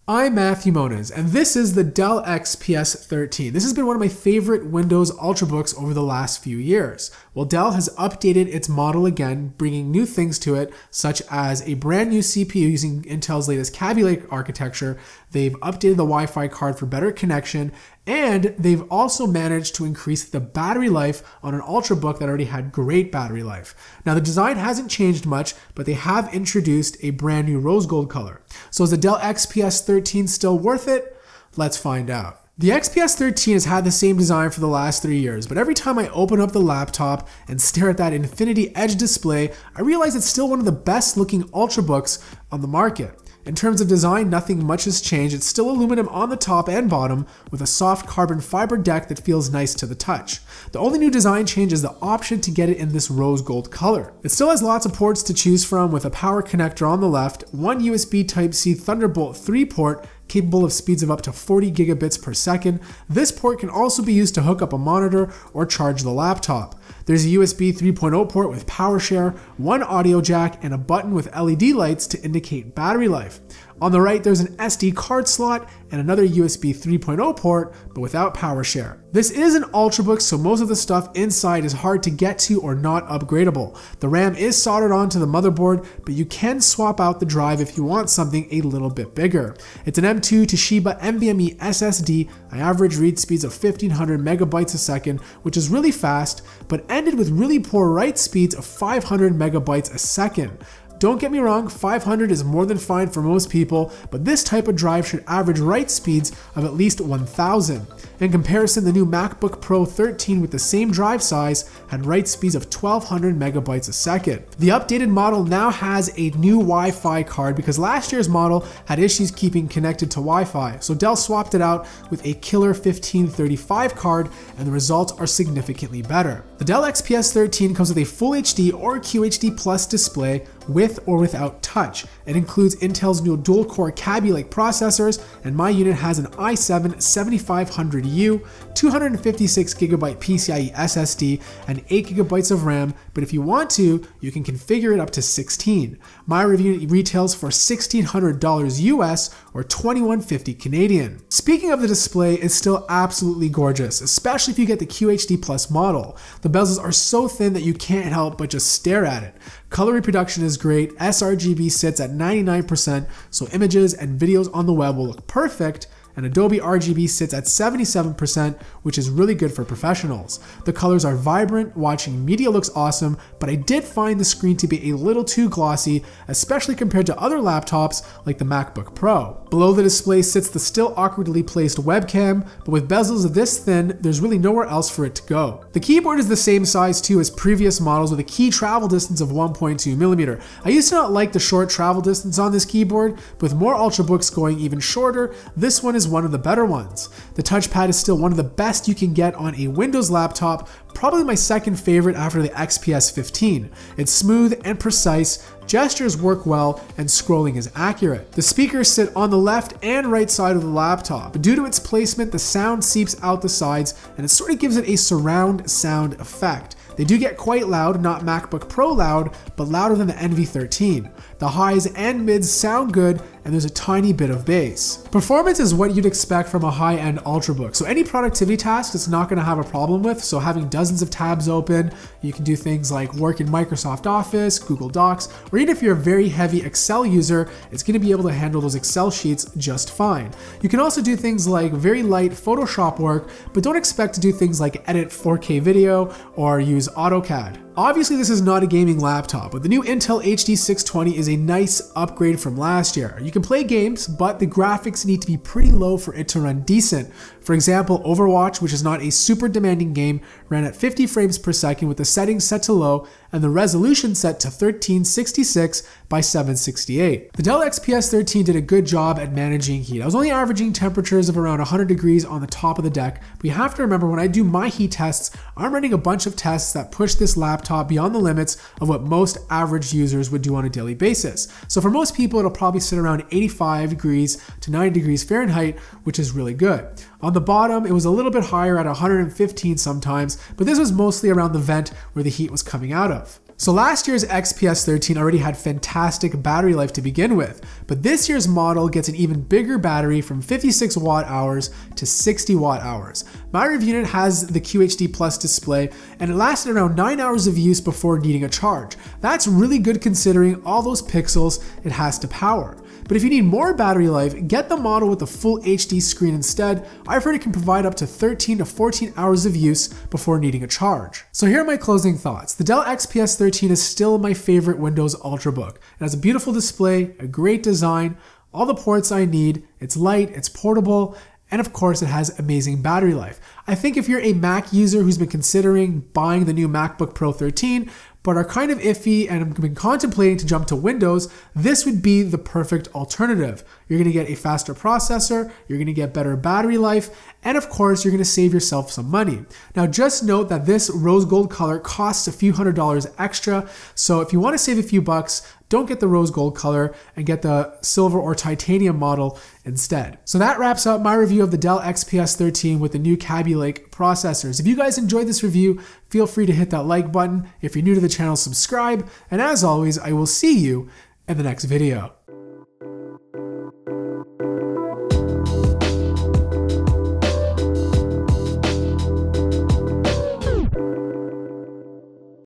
I'm Matthew Moniz, and this is the Dell XPS 13. This has been one of my favorite Windows Ultrabooks over the last few years. Well, Dell has updated its model again, bringing new things to it, such as a brand new CPU using Intel's latest Kaby Lake architecture. They've updated the Wi-Fi card for better connection, and they've also managed to increase the battery life on an Ultrabook that already had great battery life. Now, the design hasn't changed much, but they have introduced a brand new rose gold color. So is the Dell XPS 13 still worth it? Let's find out. The XPS 13 has had the same design for the last 3 years, but every time I open up the laptop and stare at that Infinity Edge display, I realize it's still one of the best looking Ultrabooks on the market. In terms of design, nothing much has changed. It's still aluminum on the top and bottom with a soft carbon fiber deck that feels nice to the touch. The only new design change is the option to get it in this rose gold color. It still has lots of ports to choose from with a power connector on the left, one USB Type-C Thunderbolt 3 port capable of speeds of up to 40 gigabits per second. This port can also be used to hook up a monitor or charge the laptop. There's a USB 3.0 port with PowerShare, one audio jack, and a button with LED lights to indicate battery life. On the right, there's an SD card slot and another USB 3.0 port, but without PowerShare. This is an Ultrabook, so most of the stuff inside is hard to get to or not upgradable. The RAM is soldered onto the motherboard, but you can swap out the drive if you want something a little bit bigger. It's an M2 Toshiba NVMe SSD, an average read speeds of 1500 megabytes a second, which is really fast, but ended with really poor write speeds of 500 megabytes a second. Don't get me wrong, 500 is more than fine for most people, but this type of drive should average write speeds of at least 1000. In comparison, the new MacBook Pro 13 with the same drive size had write speeds of 1200 megabytes a second. The updated model now has a new Wi-Fi card because last year's model had issues keeping connected to Wi-Fi, so Dell swapped it out with a killer 1535 card, and the results are significantly better. The Dell XPS 13 comes with a Full HD or QHD Plus display with or without touch. It includes Intel's new dual-core Kaby Lake processors, and my unit has an i7 7500U, 256GB PCIe SSD, and 8GB of RAM, but if you want to, you can configure it up to 16. My review retails for $1,600 US or $2,150 Canadian. Speaking of the display, it's still absolutely gorgeous, especially if you get the QHD Plus model. The bezels are so thin that you can't help but just stare at it. Color reproduction is great, sRGB sits at 99%, so images and videos on the web will look perfect, and Adobe RGB sits at 77%, which is really good for professionals. The colors are vibrant, watching media looks awesome, but I did find the screen to be a little too glossy, especially compared to other laptops like the MacBook Pro. Below the display sits the still awkwardly placed webcam, but with bezels this thin, there's really nowhere else for it to go. The keyboard is the same size too as previous models with a key travel distance of 1.2mm. I used to not like the short travel distance on this keyboard, but with more Ultrabooks going even shorter, this one is one of the better ones. The touchpad is still one of the best you can get on a Windows laptop, probably my second favorite after the XPS 15. It's smooth and precise, gestures work well, and scrolling is accurate. The speakers sit on the left and right side of the laptop, but due to its placement, the sound seeps out the sides, and it sort of gives it a surround sound effect. They do get quite loud, not MacBook Pro loud, but louder than the NV13. The highs and mids sound good, and there's a tiny bit of bass. Performance is what you'd expect from a high-end Ultrabook, so any productivity task it's not going to have a problem with, so having dozens of tabs open, you can do things like work in Microsoft Office, Google Docs, or even if you're a very heavy Excel user, it's going to be able to handle those Excel sheets just fine. You can also do things like very light Photoshop work, but don't expect to do things like edit 4K video or use AutoCAD. Obviously, this is not a gaming laptop, but the new Intel HD 620 is a nice upgrade from last year. You can play games, but the graphics need to be pretty low for it to run decent. For example, Overwatch, which is not a super demanding game, ran at 50 frames per second with the settings set to low and the resolution set to 1366 by 768. The Dell XPS 13 did a good job at managing heat. I was only averaging temperatures of around 100 degrees on the top of the deck, but you have to remember when I do my heat tests, I'm running a bunch of tests that push this laptop beyond the limits of what most average users would do on a daily basis. So for most people, it'll probably sit around 85 degrees to 90 degrees Fahrenheit, which is really good. On the bottom, it was a little bit higher at 115 sometimes, but this was mostly around the vent where the heat was coming out of. So last year's XPS 13 already had fantastic battery life to begin with, but this year's model gets an even bigger battery from 56 watt hours to 60 watt hours. My review unit has the QHD Plus display, and it lasted around 9 hours of use before needing a charge. That's really good considering all those pixels it has to power. But if you need more battery life, get the model with the full HD screen instead. I've heard it can provide up to 13 to 14 hours of use before needing a charge. So here are my closing thoughts. The Dell XPS 13 is still my favorite Windows Ultrabook. It has a beautiful display, a great design, all the ports I need, it's light, it's portable, and of course it has amazing battery life. I think if you're a Mac user who's been considering buying the new MacBook Pro 13, but are kind of iffy and have been contemplating to jump to Windows, this would be the perfect alternative. You're gonna get a faster processor, you're gonna get better battery life, and of course, you're gonna save yourself some money. Now, just note that this rose gold color costs a few $100s extra, so if you wanna save a few bucks, don't get the rose gold color and get the silver or titanium model instead. So that wraps up my review of the Dell XPS 13 with the new Kaby Lake processors. If you guys enjoyed this review, feel free to hit that like button. If you're new to the channel, subscribe. And as always, I will see you in the next video.